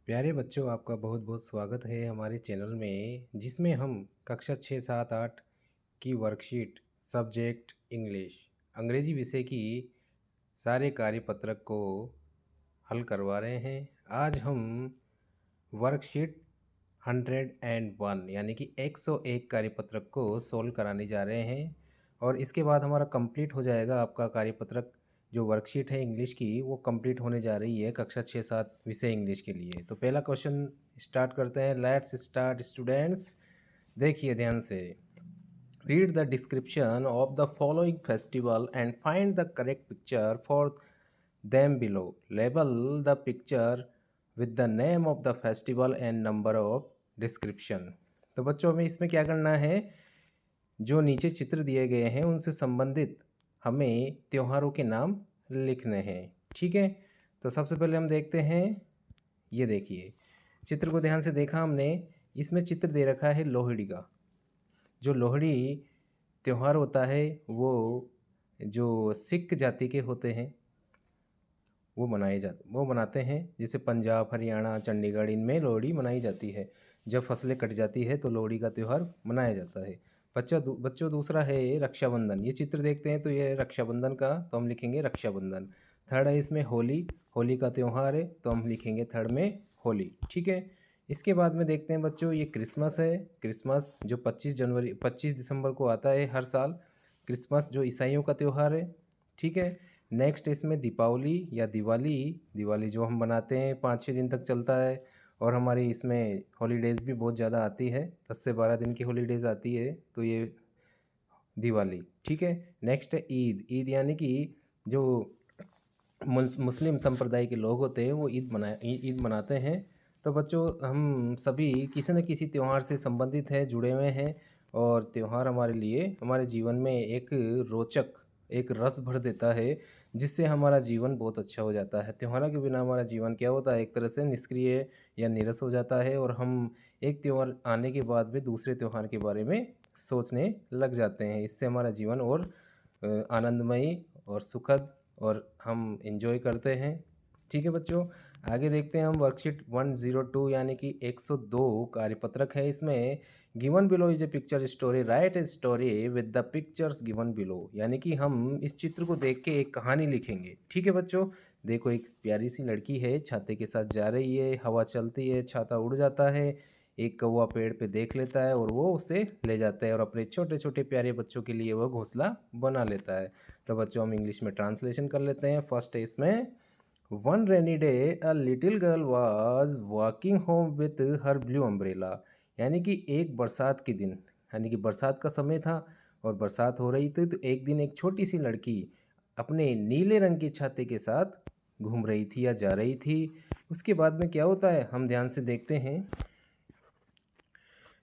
प्यारे बच्चों, आपका बहुत बहुत स्वागत है हमारे चैनल में, जिसमें हम कक्षा 6, 7, 8 की वर्कशीट सब्जेक्ट इंग्लिश अंग्रेजी विषय की सारे कार्यपत्रक को हल करवा रहे हैं। आज हम वर्कशीट 101 यानी कि 101 कार्यपत्रक को सोल्व कराने जा रहे हैं और इसके बाद हमारा कंप्लीट हो जाएगा। आपका कार्यपत्रक जो वर्कशीट है इंग्लिश की, वो कंप्लीट होने जा रही है कक्षा 6-7 विषय इंग्लिश के लिए। तो पहला क्वेश्चन स्टार्ट करते हैं। Let's start students. देखिए ध्यान से। Read the description of the following festival and find the correct picture for them below. Label the picture with the name of the festival and number of description. तो बच्चों हमें इसमें क्या करना है, जो नीचे चित्र दिए गए हैं उनसे संबंधित हमें त्योहारों के नाम लिखने हैं। ठीक है, तो सबसे पहले हम देखते हैं। ये देखिए, चित्र को ध्यान से देखा हमने। इसमें चित्र दे रखा है लोहड़ी का। जो लोहड़ी त्यौहार होता है वो जो सिख जाति के होते हैं वो मनाते हैं। जैसे पंजाब, हरियाणा, चंडीगढ़, इनमें लोहड़ी मनाई जाती है। जब फसलें कट जाती है तो लोहड़ी का त्यौहार मनाया जाता है। बच्चों दूसरा है रक्षाबंधन। ये चित्र देखते हैं तो ये रक्षाबंधन का, तो हम लिखेंगे रक्षाबंधन। थर्ड है इसमें होली। होली का त्यौहार है तो हम लिखेंगे थर्ड में होली। ठीक है, इसके बाद में देखते हैं बच्चों, ये क्रिसमस है। क्रिसमस जो 25 दिसंबर को आता है हर साल। क्रिसमस जो ईसाइयों का त्यौहार है। ठीक है, नेक्स्ट इसमें दीपावली या दिवाली। दिवाली जो हम बनाते हैं 5-6 दिन तक चलता है और हमारी इसमें हॉलीडेज़ भी बहुत ज़्यादा आती है। 10 से 12 दिन की हॉलीडेज़ आती है, तो ये दिवाली। ठीक है, नेक्स्ट है ईद। ईद यानी कि जो मुस्लिम संप्रदाय के लोग होते हैं वो ईद मनाते हैं। तो बच्चों हम सभी किसी न किसी त्यौहार से संबंधित हैं, जुड़े हुए हैं। और त्यौहार हमारे लिए हमारे जीवन में एक रोचक, एक रस भर देता है, जिससे हमारा जीवन बहुत अच्छा हो जाता है। त्योहारों के बिना हमारा जीवन क्या होता है, एक तरह से निष्क्रिय या नीरस हो जाता है और हम एक त्यौहार आने के बाद भी दूसरे त्यौहार के बारे में सोचने लग जाते हैं। इससे हमारा जीवन और आनंदमयी और सुखद और हम एंजॉय करते हैं। ठीक है बच्चों, आगे देखते हैं हम। वर्कशीट 102 यानी कि 102 कार्यपत्रक है। इसमें given below is a picture story, right a story with the pictures given below. यानी कि हम इस चित्र को देख के एक कहानी लिखेंगे। ठीक है बच्चों, देखो एक प्यारी सी लड़की है, छाते के साथ जा रही है, हवा चलती है, छाता उड़ जाता है। एक कौवा पेड़ पे देख लेता है और वो उसे ले जाता है और अपने छोटे छोटे प्यारे बच्चों के लिए वो घोंसला बना लेता है। तो बच्चों हम इंग्लिश में ट्रांसलेशन कर लेते हैं। फर्स्ट है इसमें, one rainy day a little girl was walking home with her blue umbrella. यानी कि एक बरसात के दिन, यानी कि बरसात का समय था और बरसात हो रही थी, तो एक दिन एक छोटी सी लड़की अपने नीले रंग की छाते के साथ घूम रही थी या जा रही थी। उसके बाद में क्या होता है हम ध्यान से देखते हैं।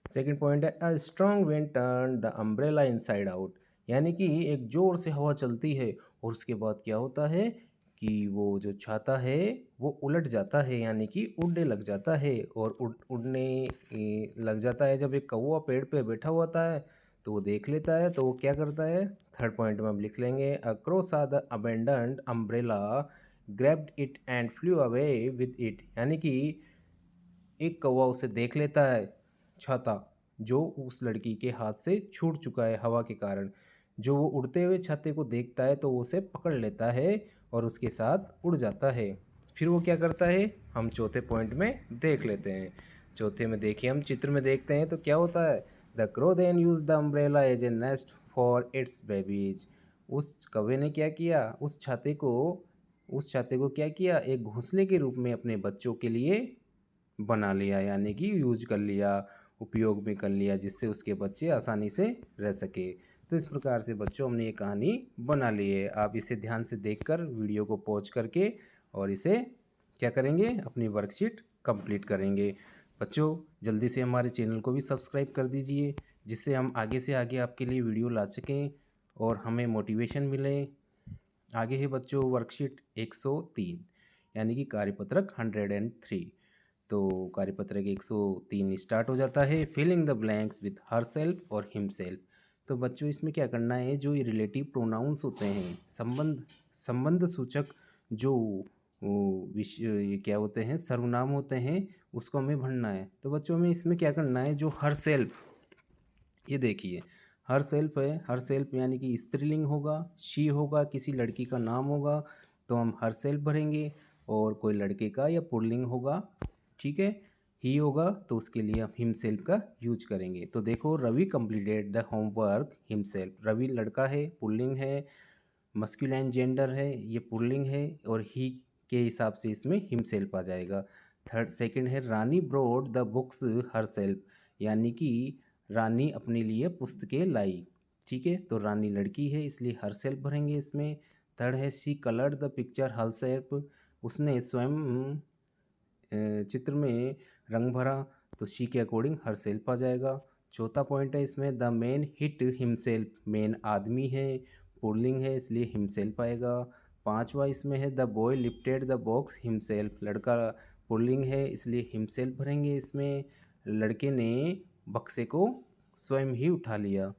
सेकंड पॉइंट है, a strong wind turn the umbrella inside out. यानी कि एक जोर से हवा चलती है और उसके बाद क्या होता है कि वो जो छाता है वो उलट जाता है, यानी कि उड़ने लग जाता है। और उड़ने लग जाता है जब एक कौवा पेड़ पे बैठा हुआ होता है तो वो देख लेता है, तो वो क्या करता है, थर्ड पॉइंट में हम लिख लेंगे, a crow saw the abandoned umbrella grabbed it and flew away with it. यानी कि एक कौवा उसे देख लेता है, छाता जो उस लड़की के हाथ से छूट चुका है हवा के कारण। जो वो उड़ते हुए छाते को देखता है तो वो उसे पकड़ लेता है और उसके साथ उड़ जाता है। फिर वो क्या करता है हम चौथे पॉइंट में देख लेते हैं। चौथे में देखिए, हम चित्र में देखते हैं तो क्या होता है, the crow then use the umbrella as a nest for its babies. उस कौवे ने क्या किया, उस छाते को क्या किया, एक घोंसले के रूप में अपने बच्चों के लिए बना लिया, यानी कि यूज कर लिया, उपयोग में कर लिया, जिससे उसके बच्चे आसानी से रह सके। तो इस प्रकार से बच्चों हमने ये कहानी बना ली है। आप इसे ध्यान से देखकर वीडियो को पॉज करके और इसे क्या करेंगे, अपनी वर्कशीट कंप्लीट करेंगे। बच्चों जल्दी से हमारे चैनल को भी सब्सक्राइब कर दीजिए, जिससे हम आगे से आगे आपके लिए वीडियो ला सकें और हमें मोटिवेशन मिले। आगे है बच्चों वर्कशीट 103 यानी कि कार्यपत्रक 103। तो कार्यपत्रक 103 स्टार्ट हो जाता है, filling the blanks with herself और हिम सेल्फ। तो बच्चों इसमें क्या करना है, जो ये रिलेटिव प्रोनाउंस होते हैं, संबंध संबंध सूचक जो वो ये क्या होते हैं, सर्वनाम होते हैं, उसको हमें भरना है। तो बच्चों हमें इसमें क्या करना है, जो हर सेल्फ, ये देखिए हर सेल्फ है, हर सेल्फ यानी कि स्त्रीलिंग होगा, शी होगा, किसी लड़की का नाम होगा तो हम हर सेल्फ भरेंगे, और कोई लड़के का या पुल्लिंग होगा, ठीक है, ही होगा तो उसके लिए हम हिमसेल्फ का यूज करेंगे। तो देखो, Ravi completed the homework himself, Ravi लड़का है, पुल्लिंग है, मस्कुलाइन जेंडर है, ये पुल्लिंग है, और ही के हिसाब से इसमें हिमसेल्फ आ जाएगा। थर्ड सेकंड है Rani brought the books herself, यानी कि रानी अपने लिए पुस्तकें लाई, ठीक है, तो रानी लड़की है इसलिए हर सेल्फ भरेंगे इसमें। थर्ड है she coloured the picture her self, उसने स्वयं चित्र में रंग भरा, तो शी के अकॉर्डिंग हर सेल्फ आ जाएगा। चौथा पॉइंट है इसमें the man hit himself, main आदमी है, पुल्लिंग है इसलिए हिमसेल्फ आएगा। पांचवा इसमें है the boy lifted the box himself, लड़का पुल्लिंग है इसलिए हिमसेल्फ भरेंगे इसमें, लड़के ने बक्से को स्वयं ही उठा लिया।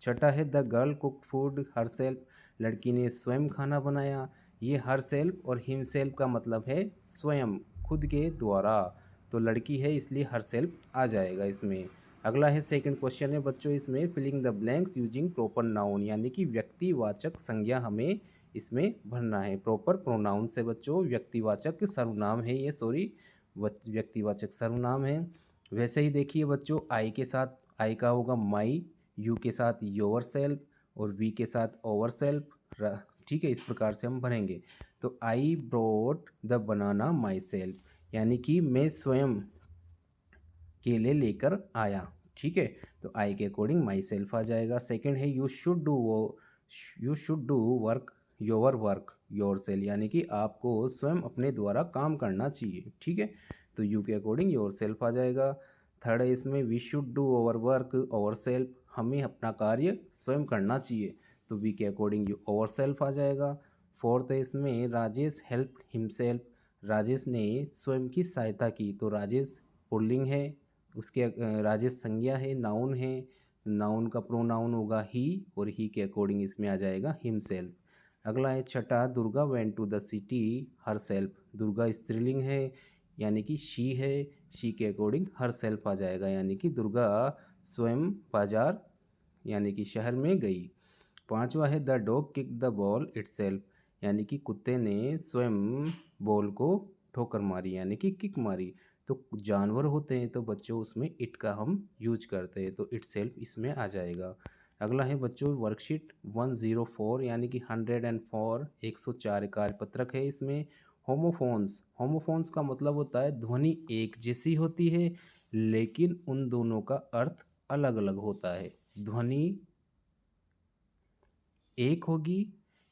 छठा है the girl cook food her self, लड़की ने स्वयं खाना बनाया, ये हर सेल्फ और हिम सेल्फ का मतलब है स्वयं, खुद के द्वारा, तो लड़की है इसलिए हर सेल्फ आ जाएगा इसमें। अगला है सेकंड क्वेश्चन है बच्चों, इसमें filling the blanks using proper noun, यानी कि व्यक्तिवाचक संज्ञा हमें इसमें भरना है। प्रॉपर प्रोनाउन से बच्चों, व्यक्तिवाचक सर्वनाम है ये, सॉरी, व्यक्तिवाचक सर्वनाम है। वैसे ही देखिए बच्चों, आई के साथ आई का होगा माई, यू के साथ योर सेल्फ और वी के साथ ओवर सेल्फ, ठीक है, इस प्रकार से हम भरेंगे। तो I brought the banana myself, यानी कि मैं स्वयं केले लेकर आया, ठीक है, तो आई के अकॉर्डिंग माई सेल्फ आ जाएगा। सेकंड है you should do work your work your self, यानी कि आपको स्वयं अपने द्वारा काम करना चाहिए, ठीक है, तो यू के अकॉर्डिंग योर सेल्फ आ जाएगा। थर्ड है इसमें we should do our work ourself, हमें अपना कार्य स्वयं करना चाहिए, तो वी के अकॉर्डिंग ओवर सेल्फ आ जाएगा। फोर्थ है इसमें राजेश हेल्प हिमसेल्फ, राजेश ने स्वयं की सहायता की, तो राजेश पुल्लिंग है, उसके राजेश संज्ञा है, नाउन है, नाउन का प्रोनाउन होगा ही, और ही के अकॉर्डिंग इसमें आ जाएगा हिमसेल्फ। अगला है छठा Durga went to the city herself, Durga स्त्रीलिंग है यानी कि शी है, शी के अकॉर्डिंग हर सेल्फ आ जाएगा, यानी कि दुर्गा स्वयं बाजार यानी कि शहर में गई। पांचवा है the dog kick the ball itself, यानी कि कुत्ते ने स्वयं बॉल को ठोकर मारी यानी कि किक मारी, तो जानवर होते हैं तो बच्चों उसमें इट का हम यूज करते हैं, तो इटसेल्फ इसमें आ जाएगा। अगला है बच्चों वर्कशीट 104 यानी कि 104, 104 कार्यपत्रक है इसमें। होमोफोन्स, होमोफोन्स का मतलब होता है ध्वनि एक जैसी होती है लेकिन उन दोनों का अर्थ अलग अलग होता है। ध्वनि एक होगी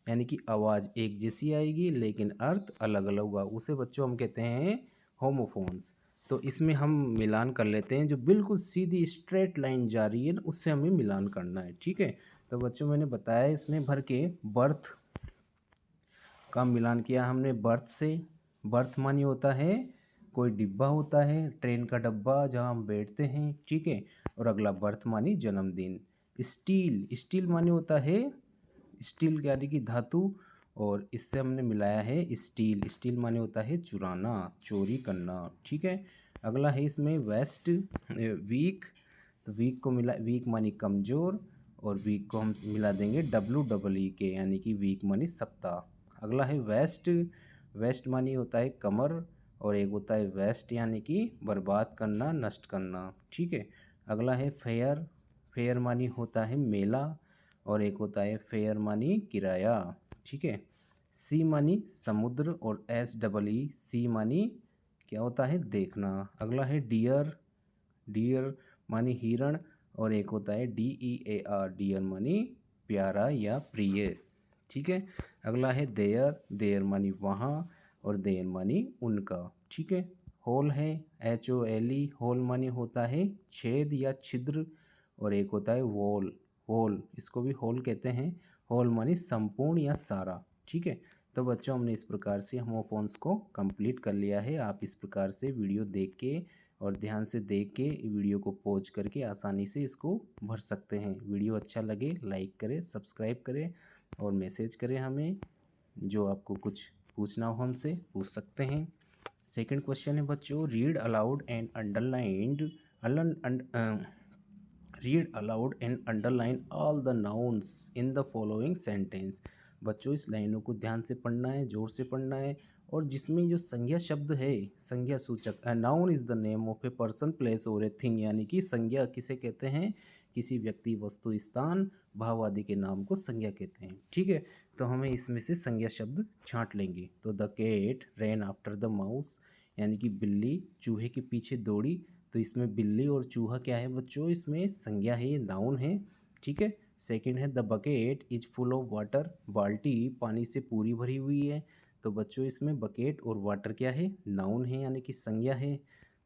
यानी कि आवाज़ एक जैसी आएगी लेकिन अर्थ अलग अलग होगा, उसे बच्चों हम कहते हैं होमोफोन्स। तो इसमें हम मिलान कर लेते हैं, जो बिल्कुल सीधी स्ट्रेट लाइन जा रही है ना उससे हमें मिलान करना है, ठीक है। तो बच्चों मैंने बताया इसमें भर के बर्थ का मिलान किया हमने बर्थ से। बर्थ मानी होता है कोई डिब्बा होता है, ट्रेन का डब्बा जहाँ हम बैठते हैं, ठीक है, और अगला बर्थ मानी जन्मदिन। स्टील, स्टील माने होता है स्टील यानी कि धातु, और इससे हमने मिलाया है स्टील, स्टील माने होता है चुराना, चोरी करना, ठीक है। अगला है इसमें वेस्ट, वीक, तो वीक को मिला, वीक मानी कमज़ोर, और वीक को हम मिला देंगे WEE के, यानी कि वीक मानी सप्ताह। अगला है वेस्ट, वेस्ट मानी होता है कमर, और एक होता है वेस्ट यानी कि बर्बाद करना, नष्ट करना, ठीक है। अगला है फेयर, फेयर मानी होता है मेला, और एक होता है फेयर मानी किराया, ठीक है। सी मानी समुद्र, और SEE सी मानी क्या होता है देखना। अगला है डियर, डियर मानी हिरण, और एक होता है DEAR डियर मानी प्यारा या प्रिय, ठीक है। अगला है देयर, देयर मानी वहाँ, और देयर मानी उनका, ठीक है। होल है HOLE, होल मानी होता है छेद या छिद्र, और एक होता है वॉल, होल इसको भी होल कहते हैं, होल मानी संपूर्ण या सारा, ठीक है। तो बच्चों हमने इस प्रकार से होमोफोन्स को कंप्लीट कर लिया है। आप इस प्रकार से वीडियो देख के और ध्यान से देख के वीडियो को पॉज करके आसानी से इसको भर सकते हैं। वीडियो अच्छा लगे लाइक करें, सब्सक्राइब करें और मैसेज करें हमें, जो आपको कुछ पूछना हो हमसे पूछ सकते हैं। सेकंड क्वेश्चन है बच्चों, read aloud and underlined read aloud and underline all the nouns in the following sentence. बच्चों इस लाइनों को ध्यान से पढ़ना है, जोर से पढ़ना है, और जिसमें जो संज्ञा शब्द है, संज्ञा सूचक, noun is the name of a person place और ए थिंग, यानी कि संज्ञा किसे कहते हैं, किसी व्यक्ति वस्तु स्थान भाव आदि के नाम को संज्ञा कहते हैं। ठीक है, तो हमें इसमें से संज्ञा शब्द छांट लेंगे। तो the cat ran after the mouse, यानी कि बिल्ली चूहे के पीछे दौड़ी। तो इसमें बिल्ली और चूहा क्या है बच्चों, इसमें संज्ञा है, ये नाउन है। ठीक है। सेकंड है the bucket is full of water, बाल्टी पानी से पूरी भरी हुई है। तो बच्चों इसमें बकेट और वाटर क्या है, नाउन है, यानी कि संज्ञा है।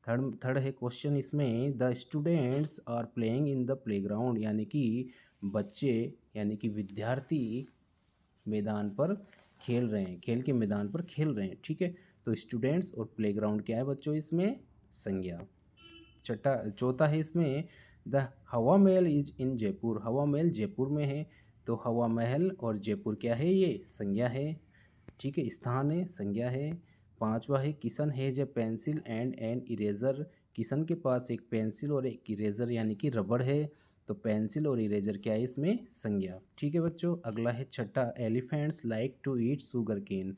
थर्ड है क्वेश्चन इसमें, the students are playing in the playground, यानी कि बच्चे यानी कि विद्यार्थी मैदान पर खेल रहे हैं, खेल के मैदान पर खेल रहे हैं। ठीक है, तो स्टूडेंट्स और प्लेग्राउंड क्या है बच्चों, इसमें संज्ञा। चौथा है इसमें, द हवा महल इज इन जयपुर, हवा महल जयपुर में है। तो हवा महल और जयपुर क्या है, ये संज्ञा है। ठीक है, स्थान है, संज्ञा है। पांचवा है, Kishan has a pencil and an eraser, Kishan के पास एक पेंसिल और एक इरेजर यानी कि रबड़ है। तो पेंसिल और इरेजर क्या है, इसमें संज्ञा। ठीक है बच्चों, अगला है छठा, elephants like to eat sugarcane,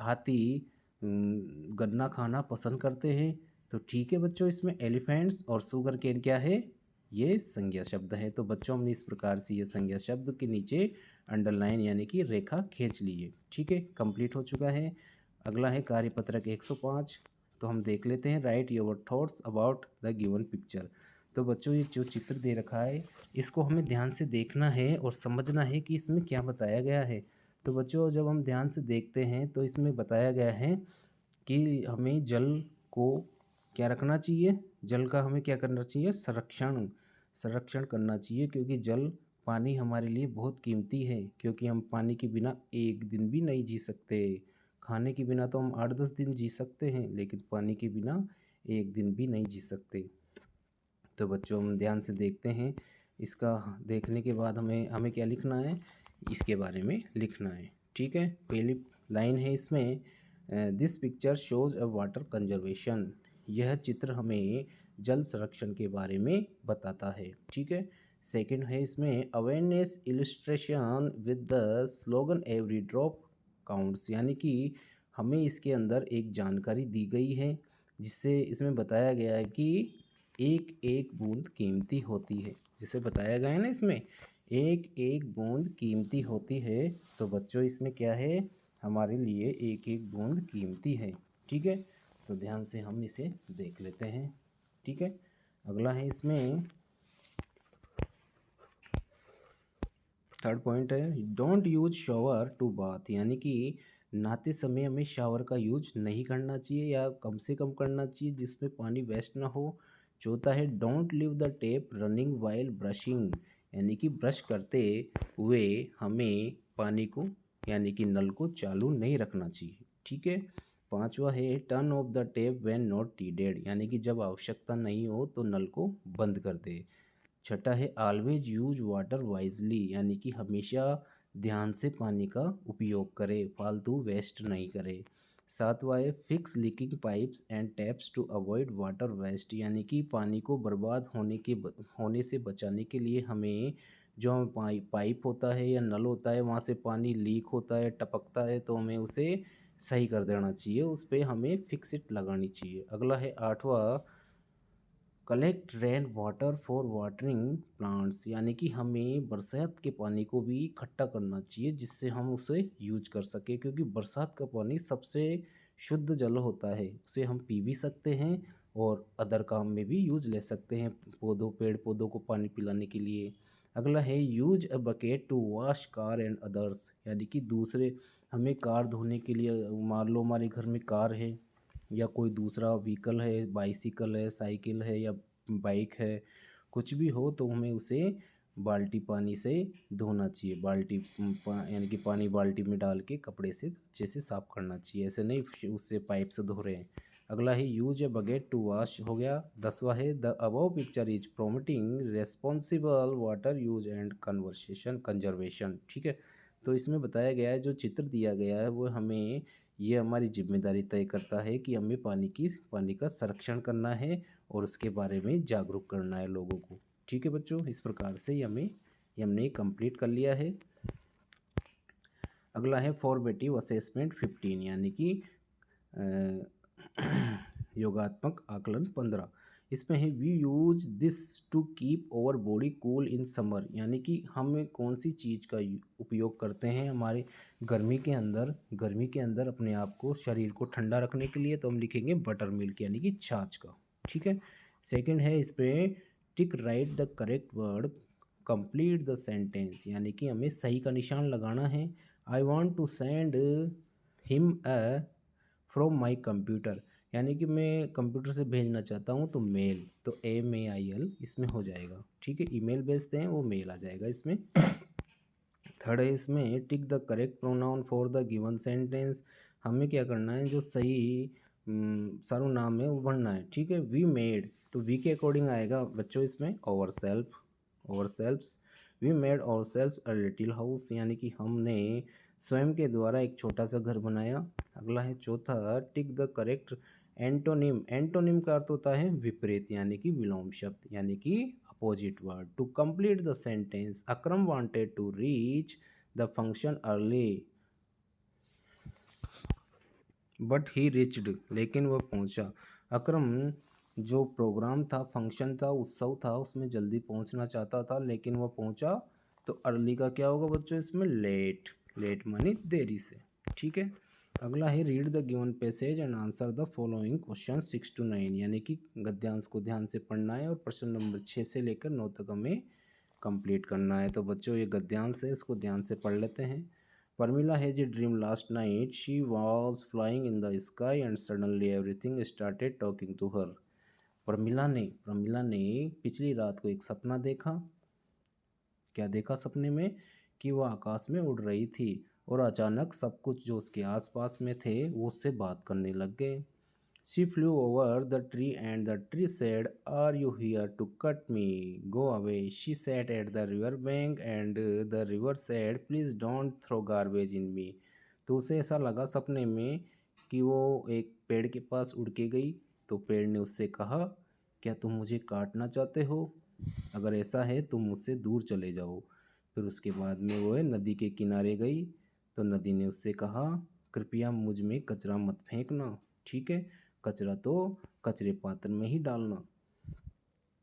हाथी गन्ना खाना पसंद करते हैं। तो ठीक है बच्चों, इसमें एलिफेंट्स और शुगर केन क्या है, ये संज्ञा शब्द है। तो बच्चों हमने इस प्रकार से ये संज्ञा शब्द के नीचे अंडरलाइन यानी कि रेखा खींच ली है। ठीक है, कंप्लीट हो चुका है। अगला है कार्यपत्रक 105। तो हम देख लेते हैं, right your thoughts about the given picture. तो बच्चों ये जो चित्र दे रखा है, इसको हमें ध्यान से देखना है और समझना है कि इसमें क्या बताया गया है। तो बच्चों जब हम ध्यान से देखते हैं तो इसमें बताया गया है कि हमें जल को क्या रखना चाहिए, जल का हमें क्या करना चाहिए, संरक्षण संरक्षण करना चाहिए, क्योंकि जल पानी हमारे लिए बहुत कीमती है, क्योंकि हम पानी के बिना एक दिन भी नहीं जी सकते। खाने के बिना तो हम 8-10 दिन जी सकते हैं, लेकिन पानी के बिना एक दिन भी नहीं जी सकते। तो बच्चों हम ध्यान से देखते हैं, इसका देखने के बाद हमें हमें क्या लिखना है, इसके बारे में लिखना है। ठीक है, पहली लाइन है इसमें, this picture shows a water conservation, यह चित्र हमें जल संरक्षण के बारे में बताता है। ठीक है। सेकंड है इसमें, awareness illustration with the slogan every drop counts, यानी कि हमें इसके अंदर एक जानकारी दी गई है, जिससे इसमें बताया गया है कि एक एक बूंद कीमती होती है, जिसे बताया गया है ना इसमें, एक एक बूंद कीमती होती है। तो बच्चों इसमें क्या है, हमारे लिए एक एक बूंद कीमती है। ठीक है, तो ध्यान से हम इसे देख लेते हैं। ठीक है, अगला है इसमें थर्ड पॉइंट है, don't use shower to bath, यानी कि नहाते समय हमें शावर का यूज नहीं करना चाहिए या कम से कम करना चाहिए, जिसमें पानी वेस्ट ना हो। चौथा है, don't leave the tap running while brushing, यानी कि ब्रश करते हुए हमें पानी को यानी कि नल को चालू नहीं रखना चाहिए। ठीक है। पांचवा है, turn off the tap when not needed, यानी कि जब आवश्यकता नहीं हो तो नल को बंद कर दे। छठा है, ऑलवेज यूज वाटर वाइजली, यानी कि हमेशा ध्यान से पानी का उपयोग करें, फालतू वेस्ट नहीं करें। सातवां है, fix leaking pipes and taps to avoid water waste, यानी कि पानी को बर्बाद होने से बचाने के लिए हमें जो हम पाइप होता है या नल होता है वहाँ से पानी लीक होता है, टपकता है, तो हमें उसे सही कर देना चाहिए, उस पर हमें फिक्सिट लगानी चाहिए। अगला है आठवां, collect rain water for watering plants, यानी कि हमें बरसात के पानी को भी इकट्ठा करना चाहिए, जिससे हम उसे यूज कर सके, क्योंकि बरसात का पानी सबसे शुद्ध जल होता है, उसे हम पी भी सकते हैं और अदर काम में भी यूज ले सकते हैं, पेड़ पौधों को पानी पिलाने के लिए। अगला है, use a bucket to wash car and others, यानी कि दूसरे हमें कार धोने के लिए, मान लो हमारे घर में कार है या कोई दूसरा व्हीकल है, बाइसिकल है, साइकिल है या बाइक है, कुछ भी हो, तो हमें उसे बाल्टी पानी से धोना चाहिए। यानी कि पानी बाल्टी में डाल के कपड़े से अच्छे से साफ करना चाहिए, ऐसे नहीं उससे पाइप से धो रहे हैं। अगला है, use a bucket to wash, हो गया। 10वां है, the above picture is promoting responsible water use and conservation. ठीक है, तो इसमें बताया गया है, जो चित्र दिया गया है वो हमें ये हमारी जिम्मेदारी तय करता है कि हमें पानी का संरक्षण करना है और उसके बारे में जागरूक करना है लोगों को। ठीक है बच्चों, इस प्रकार से हमने कंप्लीट कर लिया है। अगला है फॉर्मेटिव असेसमेंट 15 यानी कि योगात्मक आकलन 15। इसमें है we use this to keep our body cool in summer, यानी कि हम कौन सी चीज़ का उपयोग करते हैं हमारे गर्मी के अंदर अपने आप को, शरीर को ठंडा रखने के लिए। तो हम लिखेंगे बटर मिल्क यानी कि छाछ का। ठीक है। सेकंड है इस पे tick right the correct word complete the sentence, यानी कि हमें सही का निशान लगाना है। I want to send him a from my computer, यानी कि मैं कंप्यूटर से भेजना चाहता हूँ, तो मेल, तो MAIL इसमें हो जाएगा। ठीक है, ईमेल भेजते हैं वो मेल आ जाएगा इसमें। थर्ड है इसमें tick the correct pronoun for the given sentence, हमें क्या करना है, जो सही सर्वनाम है वो भरना है। ठीक है, वी मेड, तो वी के अकॉर्डिंग आएगा बच्चों इसमें ourselves. We made ourselves a little house, यानी कि हमने स्वयं के द्वारा एक छोटा सा घर बनाया। अगला है चौथा tick the correct antonym, antonym का अर्थ होता है विपरीत यानी कि विलोम शब्द, यानी कि opposite word. To complete the sentence Akram wanted to reach the function early but he reached, लेकिन वह पहुंचा। अक्रम जो प्रोग्राम था, फंक्शन था, उत्सव था, उसमें जल्दी पहुंचना चाहता था लेकिन वह पहुंचा। तो अर्ली का क्या होगा बच्चों इसमें, लेट, लेट मानी देरी से। ठीक है। अगला है read the given passage and answer the following question 6 to 9, यानी कि गद्यांश को ध्यान से पढ़ना है और प्रश्न नंबर 6 से लेकर 9 तक हमें कंप्लीट करना है। तो बच्चों ये गद्यांश है, इसको ध्यान से पढ़ लेते हैं। Pramila has a dream last night, she was flying in the sky and suddenly everything started talking to her. Pramila ने पिछली रात को एक सपना देखा। क्या देखा सपने में, कि वह आकाश में उड़ रही थी और अचानक सब कुछ जो उसके आसपास में थे वो उससे बात करने लग गए। She flew over the tree and the tree said, "Are you here to cut me? Go away." She sat at the river bank and the river said, "Please don't throw garbage in me." तो उसे ऐसा लगा सपने में कि वो एक पेड़ के पास उड़ के गई, तो पेड़ ने उससे कहा, क्या तुम मुझे काटना चाहते हो? अगर ऐसा है तो मुझसे दूर चले जाओ। फिर उसके बाद में वो नदी के किनारे गई, तो नदी ने उससे कहा, कृपया मुझ में कचरा मत फेंकना। ठीक है, कचरा तो कचरे पात्र में ही डालना।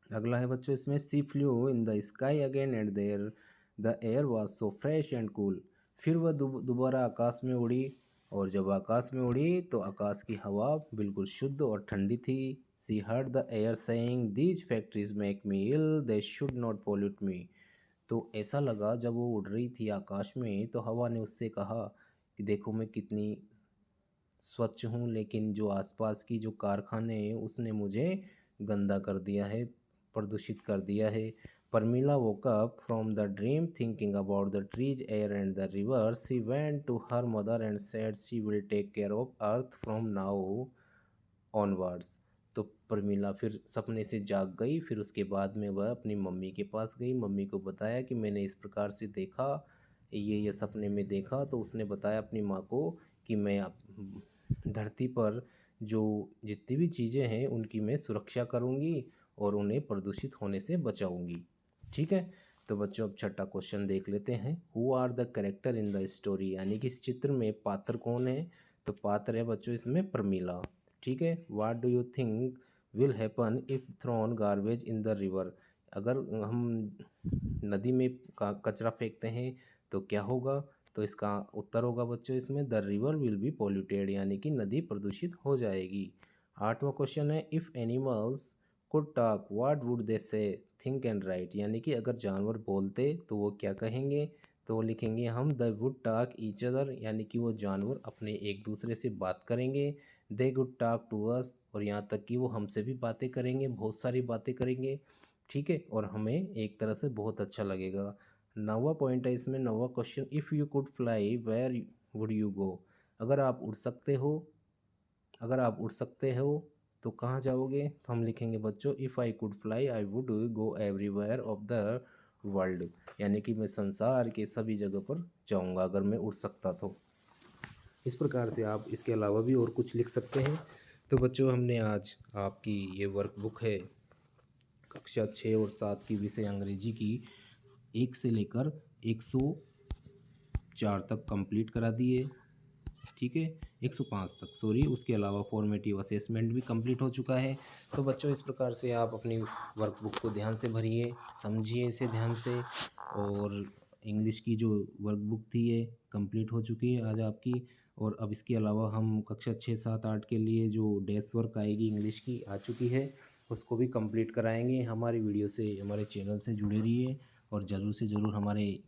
अगला है बच्चों इसमें she flew in the sky again and there the air was so fresh and cool. फिर वह दोबारा आकाश में उड़ी, और जब आकाश में उड़ी तो आकाश की हवा बिल्कुल शुद्ध और ठंडी थी। She heard the air saying, these factories make me ill, they should not pollute me. तो ऐसा लगा जब वो उड़ रही थी आकाश में, तो हवा ने उससे कहा कि देखो मैं कितनी स्वच्छ हूँ, लेकिन जो आसपास की जो कारखाने हैं उसने मुझे गंदा कर दिया है, प्रदूषित कर दिया है। Parmila woke up from the dream thinking about the trees, air and the river. She went to her mother and said she will take care of earth from now onwards. तो परमिला फिर सपने से जाग गई। फिर उसके बाद में वह अपनी मम्मी के पास गई, मम्मी को बताया कि मैंने इस प्रकार से देखा, ये सपने में देखा। तो उसने बताया अपनी माँ को कि मैं धरती पर जो जितनी भी चीज़ें हैं उनकी मैं सुरक्षा करूँगी और उन्हें प्रदूषित होने से बचाऊँगी। ठीक है। तो बच्चों अब छठा क्वेश्चन देख लेते हैं। Who are the character in the story, यानी कि इस चित्र में पात्र कौन है। तो पात्र है बच्चों इसमें प्रमिला। ठीक है। What do you think will happen if thrown garbage in the river, अगर हम नदी में कचरा फेंकते हैं तो क्या होगा। तो इसका उत्तर होगा बच्चों इसमें the river will be polluted, यानी कि नदी प्रदूषित हो जाएगी। आठवां क्वेश्चन है if animals could talk what would they से, थिंक एंड राइट, यानी कि अगर जानवर बोलते तो वो क्या कहेंगे। तो वो लिखेंगे हम the wood talk each other, यानी कि वो जानवर अपने एक दूसरे से बात करेंगे। They would talk to us, और यहाँ तक कि वो हमसे भी बातें करेंगे, बहुत सारी बातें करेंगे। ठीक है, और हमें एक तरह से बहुत अच्छा लगेगा। नौवा पॉइंट है इसमें, नौवा question if you could fly where would you go, अगर आप उड़ सकते हो, अगर आप उड़ सकते हो तो कहाँ जाओगे। तो हम लिखेंगे बच्चों if I could fly I would go everywhere of the world, यानी कि मैं संसार के सभी जगह पर जाऊंगा अगर मैं उड़ सकता तो। इस प्रकार से आप इसके अलावा भी और कुछ लिख सकते हैं। तो बच्चों, हमने आज आपकी ये वर्कबुक है कक्षा 6 और 7 की विषय अंग्रेजी की 1 से लेकर 104 तक कंप्लीट करा दिए। ठीक है, 105 तक, सॉरी, उसके अलावा फॉर्मेटिव असेसमेंट भी कंप्लीट हो चुका है। तो बच्चों, इस प्रकार से आप अपनी वर्कबुक को ध्यान से भरिए, समझिए इसे ध्यान से। और इंग्लिश की जो वर्कबुक थी ये कंप्लीट हो चुकी है आज आपकी। और अब इसके अलावा हम कक्षा 6, 7, 8 के लिए जो डेस्क वर्क आएगी इंग्लिश की आ चुकी है, उसको भी कंप्लीट कराएंगे। हमारी वीडियो से, हमारे चैनल से जुड़े रहिए और ज़रूर से ज़रूर हमारे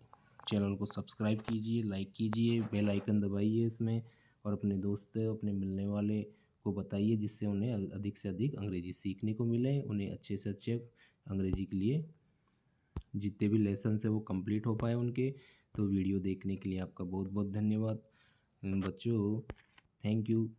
चैनल को सब्सक्राइब कीजिए, लाइक कीजिए, बेल आइकन दबाइए इसमें, और अपने दोस्त, अपने मिलने वाले को बताइए, जिससे उन्हें अधिक से अधिक अंग्रेजी सीखने को मिले, उन्हें अच्छे से अच्छे अंग्रेजी के लिए जितने भी लेसन है वो कंप्लीट हो पाए उनके। तो वीडियो देखने के लिए आपका बहुत बहुत धन्यवाद बच्चों। Thank you.